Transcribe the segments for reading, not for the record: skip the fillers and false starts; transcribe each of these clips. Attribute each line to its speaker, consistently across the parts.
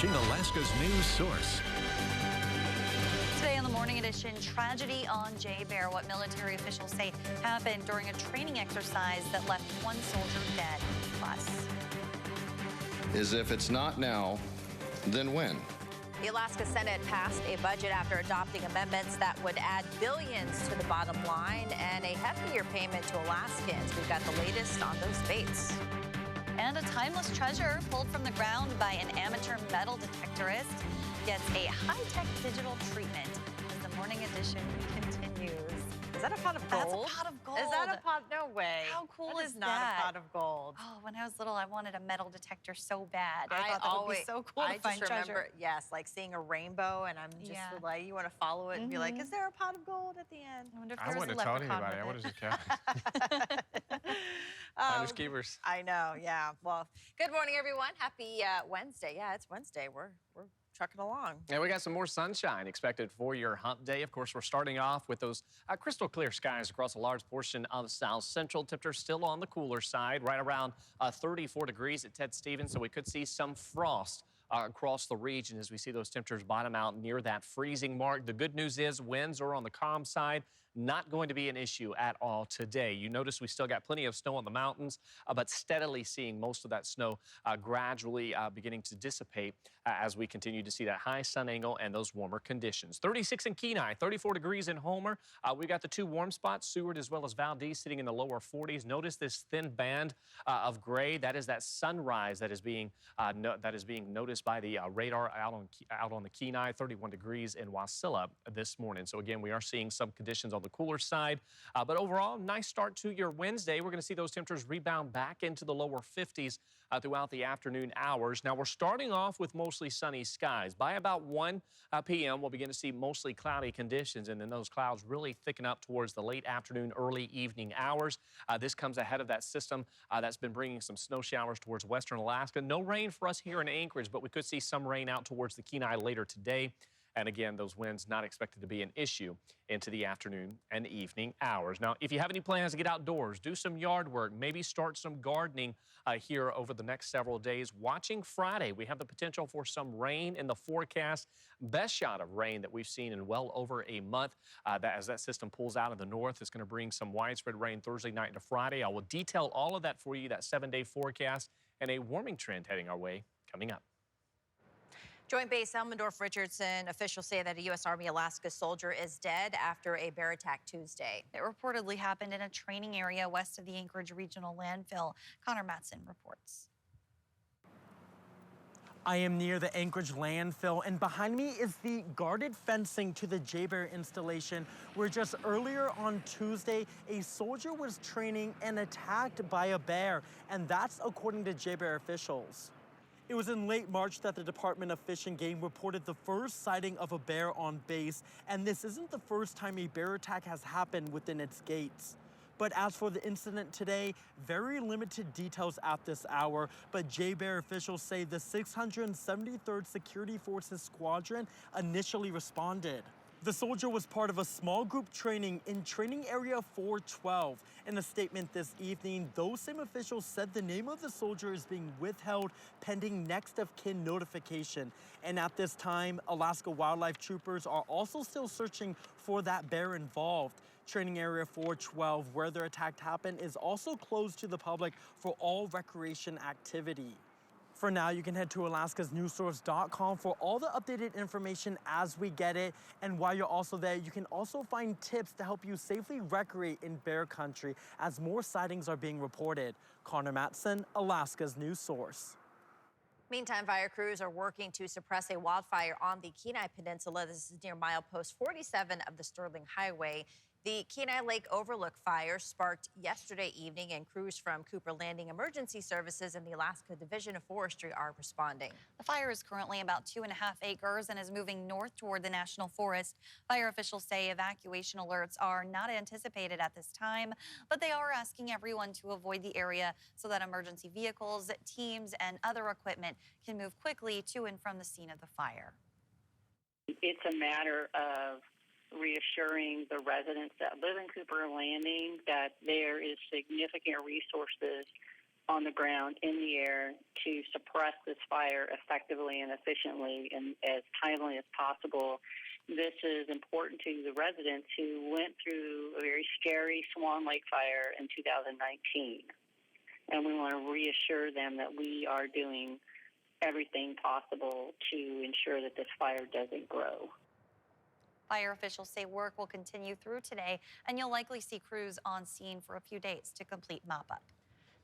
Speaker 1: watching Alaska's news source.
Speaker 2: Today on the Morning Edition, tragedy on J-Bear. What military officials say happened during a training exercise that left one soldier dead. Plus,
Speaker 3: is if it's not now, then when?
Speaker 4: The Alaska Senate passed a budget after adopting amendments that would add billions to the bottom line and a heftier payment to Alaskans. We've got the latest on those debates.
Speaker 2: And a timeless treasure pulled from the ground by an amateur metal detectorist gets a high-tech digital treatment as the Morning Edition continues.
Speaker 4: Is that a pot of gold?
Speaker 2: That's a pot of gold.
Speaker 4: Is that a pot? No way.
Speaker 2: How cool
Speaker 4: that
Speaker 2: is
Speaker 4: not
Speaker 2: that?
Speaker 4: A pot of gold.
Speaker 2: Oh, when I was little, I wanted a metal detector so bad. I thought that
Speaker 4: always,
Speaker 2: would be so cool to find
Speaker 4: just remember,
Speaker 2: treasure.
Speaker 4: yes, like seeing a rainbow, and I'm just like, you want to follow it and be like, is there a pot of gold at the end?
Speaker 2: I wonder if
Speaker 5: I
Speaker 2: there was
Speaker 5: wouldn't
Speaker 2: a
Speaker 5: have told
Speaker 2: leprechaun
Speaker 5: anybody. I
Speaker 2: with
Speaker 5: would have just kept finders keepers.
Speaker 4: I know, yeah. Well, good morning, everyone. Happy Wednesday. Yeah, it's Wednesday. We're trucking along.
Speaker 5: And we got some more sunshine expected for your hump day. Of course, we're starting off with those crystal clear skies across a large portion of South Central. Temperatures still on the cooler side, right around 34 degrees at Ted Stevens. So we could see some frost across the region as we see those temperatures bottom out near that freezing mark. The good news is winds are on the calm side. Not going to be an issue at all today. You notice we still got plenty of snow on the mountains, but steadily seeing most of that snow gradually beginning to dissipate as we continue to see that high sun angle and those warmer conditions. 36 in Kenai, 34 degrees in Homer. We got the two warm spots, Seward as well as Valdez, sitting in the lower 40s. Notice this thin band of gray. That is that sunrise that is being noticed by the radar out on the Kenai. 31 degrees in Wasilla this morning. So again, we are seeing some conditions on the cooler side, but overall, nice start to your Wednesday. We're going to see those temperatures rebound back into the lower 50s throughout the afternoon hours. Now, we're starting off with mostly sunny skies. By about 1 p.m., we'll begin to see mostly cloudy conditions, and then those clouds really thicken up towards the late afternoon, early evening hours. This comes ahead of that system that's been bringing some snow showers towards western Alaska. No rain for us here in Anchorage, but we could see some rain out towards the Kenai later today. And again, those winds not expected to be an issue into the afternoon and evening hours. Now, if you have any plans to get outdoors, do some yard work, maybe start some gardening here over the next several days. Watching Friday, we have the potential for some rain in the forecast. Best shot of rain that we've seen in well over a month. As that system pulls out of the north, it's going to bring some widespread rain Thursday night into Friday. I will detail all of that for you, that 7-day forecast, and a warming trend heading our way coming up.
Speaker 4: Joint Base Elmendorf-Richardson officials say that a U.S. Army Alaska soldier is dead after a bear attack Tuesday.
Speaker 2: It reportedly happened in a training area west of the Anchorage Regional Landfill. Connor Matson reports.
Speaker 6: I am near the Anchorage landfill, and behind me is the guarded fencing to the J-Bear installation, where just earlier on Tuesday, a soldier was training and attacked by a bear, and that's according to J-Bear officials. It was in late March that the Department of Fish and Game reported the first sighting of a bear on base, and this isn't the first time a bear attack has happened within its gates. But as for the incident today, very limited details at this hour, but J-Bear officials say the 673rd Security Forces Squadron initially responded. The soldier was part of a small group training in Training Area 412. In a statement this evening, those same officials said the name of the soldier is being withheld pending next of kin notification. And at this time, Alaska Wildlife Troopers are also still searching for that bear involved. Training Area 412, where their attack happened, is also closed to the public for all recreation activity. For now, you can head to alaskasnewssource.com for all the updated information as we get it. And while you're also there, you can also find tips to help you safely recreate in bear country as more sightings are being reported. Connor Matson, Alaska's News Source.
Speaker 4: Meantime, fire crews are working to suppress a wildfire on the Kenai Peninsula. This is near milepost 47 of the Sterling Highway. The Kenai Lake Overlook fire sparked yesterday evening, and crews from Cooper Landing Emergency Services and the Alaska Division of Forestry are responding.
Speaker 2: The fire is currently about 2.5 acres and is moving north toward the National Forest. Fire officials say evacuation alerts are not anticipated at this time, but they are asking everyone to avoid the area so that emergency vehicles, teams, and other equipment can move quickly to and from the scene of the fire.
Speaker 7: It's a matter of reassuring the residents that live in Cooper Landing that there is significant resources on the ground, in the air, to suppress this fire effectively and efficiently and as timely as possible. This is important to the residents who went through a very scary Swan Lake fire in 2019. And we want to reassure them that we are doing everything possible to ensure that this fire doesn't grow.
Speaker 2: Fire officials say work will continue through today, and you'll likely see crews on scene for a few days to complete mop-up.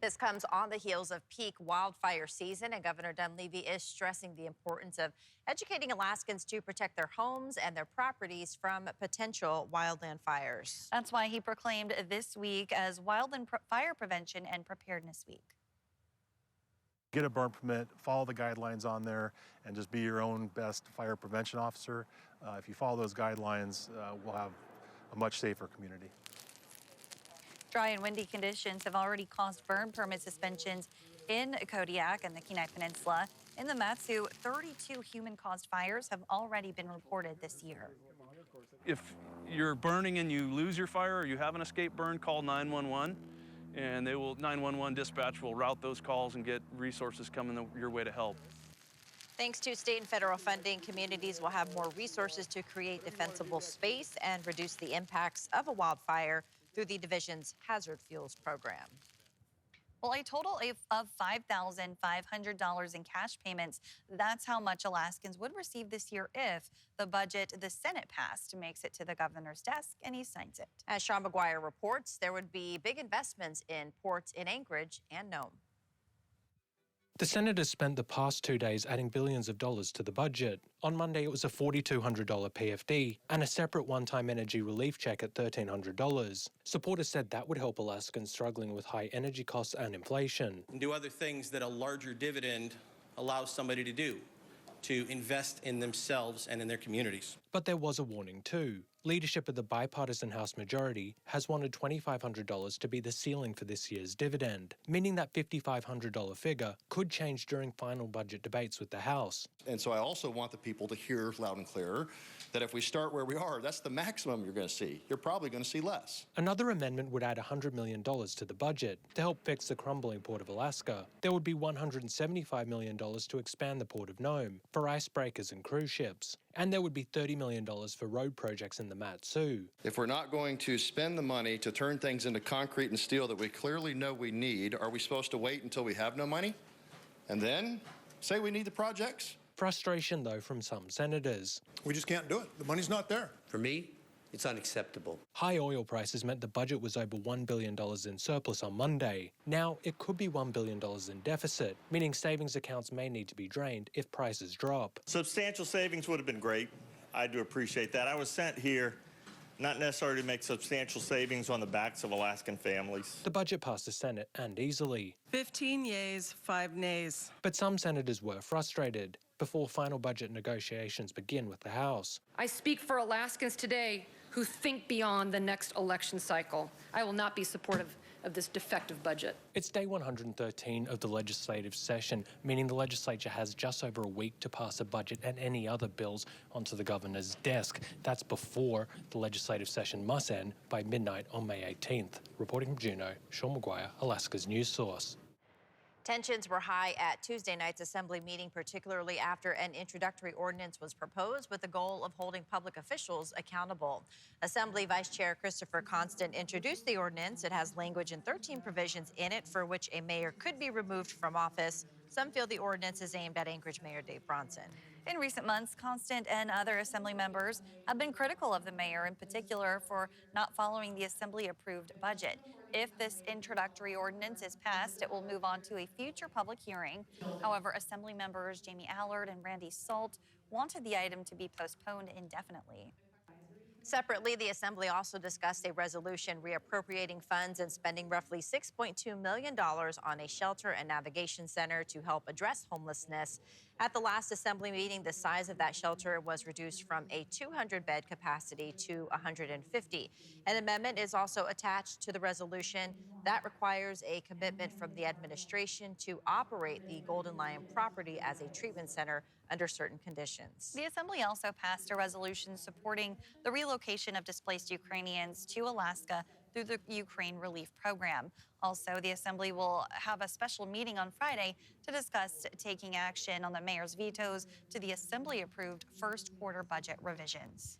Speaker 4: This comes on the heels of peak wildfire season, and Governor Dunleavy is stressing the importance of educating Alaskans to protect their homes and their properties from potential wildland fires.
Speaker 2: That's why he proclaimed this week as Wildland Fire Prevention and Preparedness Week.
Speaker 8: Get a burn permit, follow the guidelines on there, and just be your own best fire prevention officer. If you follow those guidelines, we'll have a much safer community.
Speaker 2: Dry and windy conditions have already caused burn permit suspensions in Kodiak and the Kenai Peninsula. In the Mat-Su, 32 human-caused fires have already been reported this year.
Speaker 9: If you're burning and you lose your fire or you have an escape burn, call 911, and 911 dispatch will route those calls and get resources coming your way to help.
Speaker 4: Thanks to state and federal funding, communities will have more resources to create defensible space and reduce the impacts of a wildfire through the division's Hazard Fuels program.
Speaker 2: Well, a total of $5,500 in cash payments. That's how much Alaskans would receive this year if the budget the Senate passed makes it to the governor's desk and he signs it.
Speaker 4: As Sean McGuire reports, there would be big investments in ports in Anchorage and Nome.
Speaker 10: The Senate has spent the past 2 days adding billions of dollars to the budget. On Monday, it was a $4,200 PFD and a separate one-time energy relief check at $1,300. Supporters said that would help Alaskans struggling with high energy costs and inflation.
Speaker 11: And do other things that a larger dividend allows somebody to do, to invest in themselves and in their communities.
Speaker 10: But there was a warning too. Leadership of the bipartisan House majority has wanted $2,500 to be the ceiling for this year's dividend, meaning that $5,500 figure could change during final budget debates with the House.
Speaker 3: And so I also want the people to hear loud and clear that if we start where we are, that's the maximum you're going to see. You're probably going to see less.
Speaker 10: Another amendment would add $100 million to the budget to help fix the crumbling Port of Alaska. There would be $175 million to expand the Port of Nome for icebreakers and cruise ships. And there would be $30 million for road projects in the Mat-Su.
Speaker 3: If we're not going to spend the money to turn things into concrete and steel that we clearly know we need, are we supposed to wait until we have no money and then say we need the projects?
Speaker 10: Frustration, though, from some senators.
Speaker 12: We just can't do it. The money's not there.
Speaker 13: For me, it's unacceptable.
Speaker 10: High oil prices meant the budget was over $1 billion in surplus on Monday. Now, it could be $1 billion in deficit, meaning savings accounts may need to be drained if prices drop.
Speaker 14: Substantial savings would have been great. I do appreciate that. I was sent here not necessarily to make substantial savings on the backs of Alaskan families.
Speaker 10: The budget passed the Senate, and easily.
Speaker 15: 15 yeas, 5 nays.
Speaker 10: But some senators were frustrated before final budget negotiations begin with the House.
Speaker 16: I speak for Alaskans today who think beyond the next election cycle. I will not be supportive of this defective budget.
Speaker 10: It's day 113 of the legislative session, meaning the legislature has just over a week to pass a budget and any other bills onto the governor's desk. That's before the legislative session must end by midnight on May 18th. Reporting from Juneau, Sean McGuire, Alaska's news source.
Speaker 4: Tensions were high at Tuesday night's Assembly meeting, particularly after an introductory ordinance was proposed with the goal of holding public officials accountable. Assembly Vice Chair Christopher Constant introduced the ordinance. It has language and 13 provisions in it for which a mayor could be removed from office. Some feel the ordinance is aimed at Anchorage Mayor Dave Bronson.
Speaker 2: In recent months, Constant and other Assembly members have been critical of the mayor, in particular for not following the Assembly-approved budget. If this introductory ordinance is passed, it will move on to a future public hearing. However, Assembly members Jamie Allard and Randy Salt wanted the item to be postponed indefinitely.
Speaker 4: Separately, the Assembly also discussed a resolution reappropriating funds and spending roughly $6.2 million on a shelter and navigation center to help address homelessness. At the last Assembly meeting, the size of that shelter was reduced from a 200-bed capacity to 150. An amendment is also attached to the resolution that requires a commitment from the administration to operate the Golden Lion property as a treatment center under certain conditions.
Speaker 2: The Assembly also passed a resolution supporting the relocation of displaced Ukrainians to Alaska through the Ukraine Relief Program. Also, the Assembly will have a special meeting on Friday to discuss taking action on the mayor's vetoes to the Assembly-approved first quarter budget revisions.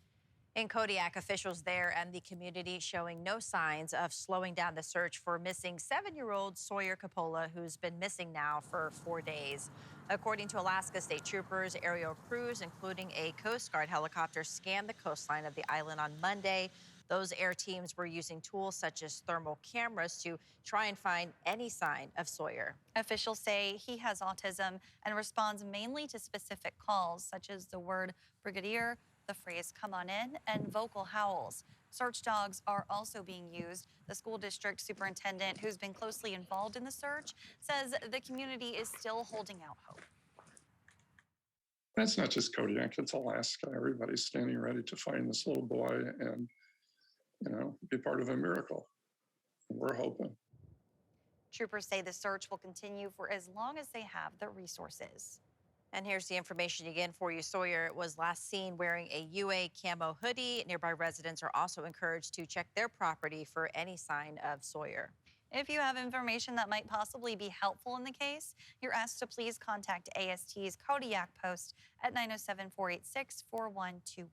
Speaker 4: In Kodiak, officials there and the community showing no signs of slowing down the search for missing 7-year-old Sawyer Coppola, who's been missing now for 4 days. According to Alaska State Troopers, aerial crews, including a Coast Guard helicopter, scanned the coastline of the island on Monday. Those air teams were using tools such as thermal cameras to try and find any sign of Sawyer.
Speaker 2: Officials say he has autism and responds mainly to specific calls, such as the word brigadier, the phrase come on in, and vocal howls. Search dogs are also being used. The school district superintendent, who's been closely involved in the search, says the community is still holding out hope.
Speaker 17: It's not just Kodiak, it's Alaska. Everybody's standing ready to find this little boy and, be part of a miracle. We're hoping.
Speaker 2: Troopers say the search will continue for as long as they have the resources.
Speaker 4: And here's the information again for you. Sawyer was last seen wearing a UA camo hoodie. Nearby residents are also encouraged to check their property for any sign of Sawyer.
Speaker 2: If you have information that might possibly be helpful in the case, you're asked to please contact AST's Kodiak Post at 907-486-4121.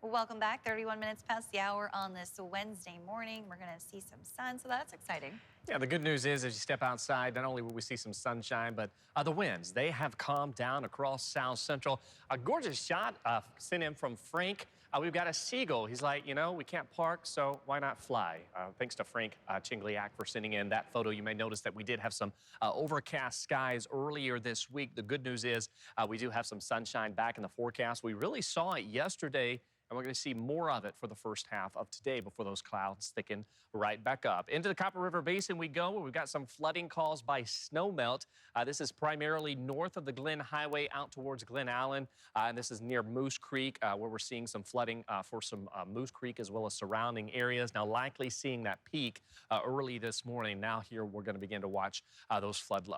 Speaker 2: Welcome back. 31 minutes past the hour on this Wednesday morning. We're going to see some sun, so that's exciting.
Speaker 5: Yeah, the good news is as you step outside, not only will we see some sunshine, but the winds, they have calmed down across South Central. A gorgeous shot sent in from Frank. We've got a seagull. He's like, we can't park, so why not fly? Thanks to Frank Chingliak for sending in that photo. You may notice that we did have some overcast skies earlier this week. The good news is we do have some sunshine back in the forecast. We really saw it yesterday, and we're going to see more of it for the first half of today before those clouds thicken right back up. Into the Copper River Basin we go, where we've got some flooding caused by snowmelt. This is primarily north of the Glen Highway out towards Glen Allen. And this is near Moose Creek, where we're seeing some flooding for some Moose Creek as well as surrounding areas. Now, likely seeing that peak early this morning. Now here we're going to begin to watch those flood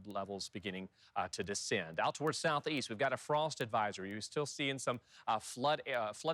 Speaker 5: levels beginning to descend. Out towards southeast, we've got a frost advisory. You're still seeing some flood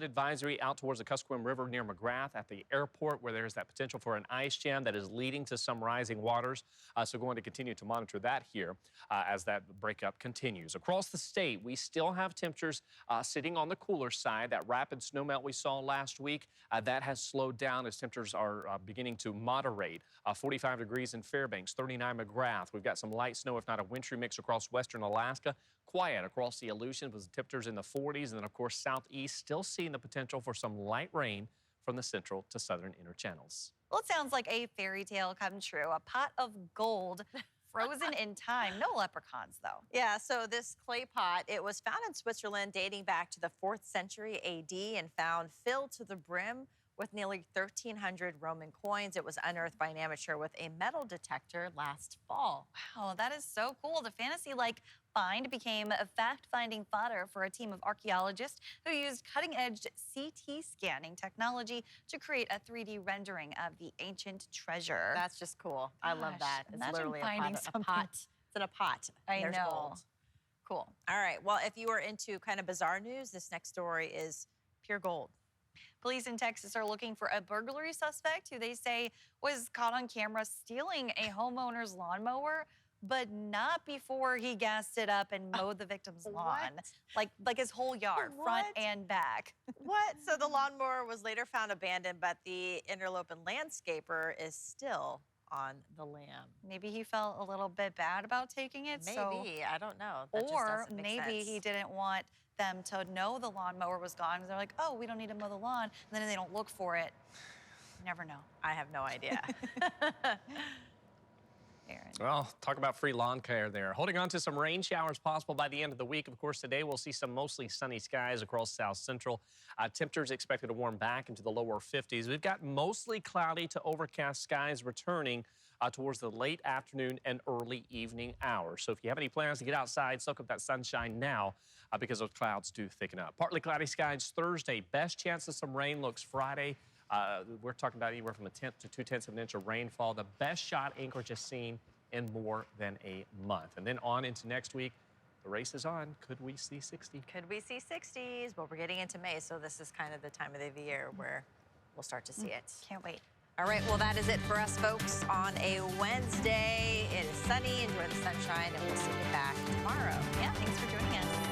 Speaker 5: advisory out towards the Kuskokwim River near McGrath at the airport, where there's that potential for an ice jam that is leading to some rising waters. So going to continue to monitor that here as that breakup continues. Across the state, we still have temperatures sitting on the cooler side. That rapid snowmelt we saw last week, that has slowed down as temperatures are beginning to moderate. 45 degrees in Fairbanks, 39 McGrath. We've got some light snow, if not a wintry mix across western Alaska. Quiet across the Aleutians with temperatures in the 40s. And then, of course, southeast still seeing the potential for some light rain from the central to southern inner channels.
Speaker 2: Well, it sounds like a fairy tale come true. A pot of gold frozen in time. No leprechauns, though.
Speaker 4: Yeah, so this clay pot, it was found in Switzerland dating back to the 4th century AD and found filled to the brim with nearly 1,300 Roman coins. It was unearthed by an amateur with a metal detector last fall.
Speaker 2: Wow, that is so cool. The fantasy-like find became a fact-finding fodder for a team of archaeologists who used cutting-edge CT scanning technology to create a 3D rendering of the ancient treasure.
Speaker 4: That's just cool. I love that. It's literally a pot. It's in a pot.
Speaker 2: I
Speaker 4: There's
Speaker 2: know.
Speaker 4: Gold.
Speaker 2: Cool.
Speaker 4: All right. Well, if you are into kind of bizarre news, this next story is pure gold.
Speaker 2: Police in Texas are looking for a burglary suspect who they say was caught on camera stealing a homeowner's lawnmower, but not before he gassed it up and mowed the victim's lawn. Like his whole yard, front and back.
Speaker 4: What? So the lawnmower was later found abandoned, but the interloping landscaper is still on the lam.
Speaker 2: Maybe he felt a little bit bad about taking it.
Speaker 4: Maybe. I don't know. That just
Speaker 2: Or
Speaker 4: doesn't make
Speaker 2: maybe
Speaker 4: sense.
Speaker 2: he didn't want them to know the lawnmower was gone. They're like, oh, we don't need to mow the lawn. And then they don't look for it. You never know.
Speaker 4: I have no idea.
Speaker 5: Well, talk about free lawn care there. Holding on to some rain showers possible by the end of the week. Of course, today we'll see some mostly sunny skies across South Central. Temperatures expected to warm back into the lower 50s. We've got mostly cloudy to overcast skies returning towards the late afternoon and early evening hours. So if you have any plans to get outside, soak up that sunshine now because those clouds do thicken up. Partly cloudy skies Thursday. Best chance of some rain looks Friday. We're talking about anywhere from 1/10 to 2/10 of an inch of rainfall. The best shot Anchorage has seen in more than a month. And then on into next week, the race is on. Could we see 60?
Speaker 4: Could we see 60s? Well, we're getting into May, so this is kind of the time of the year where we'll start to see it.
Speaker 2: Can't wait.
Speaker 4: All right, well, that is it for us, folks, on a Wednesday. It is sunny. Enjoy the sunshine, and we'll see you back tomorrow.
Speaker 2: Yeah, thanks for joining us.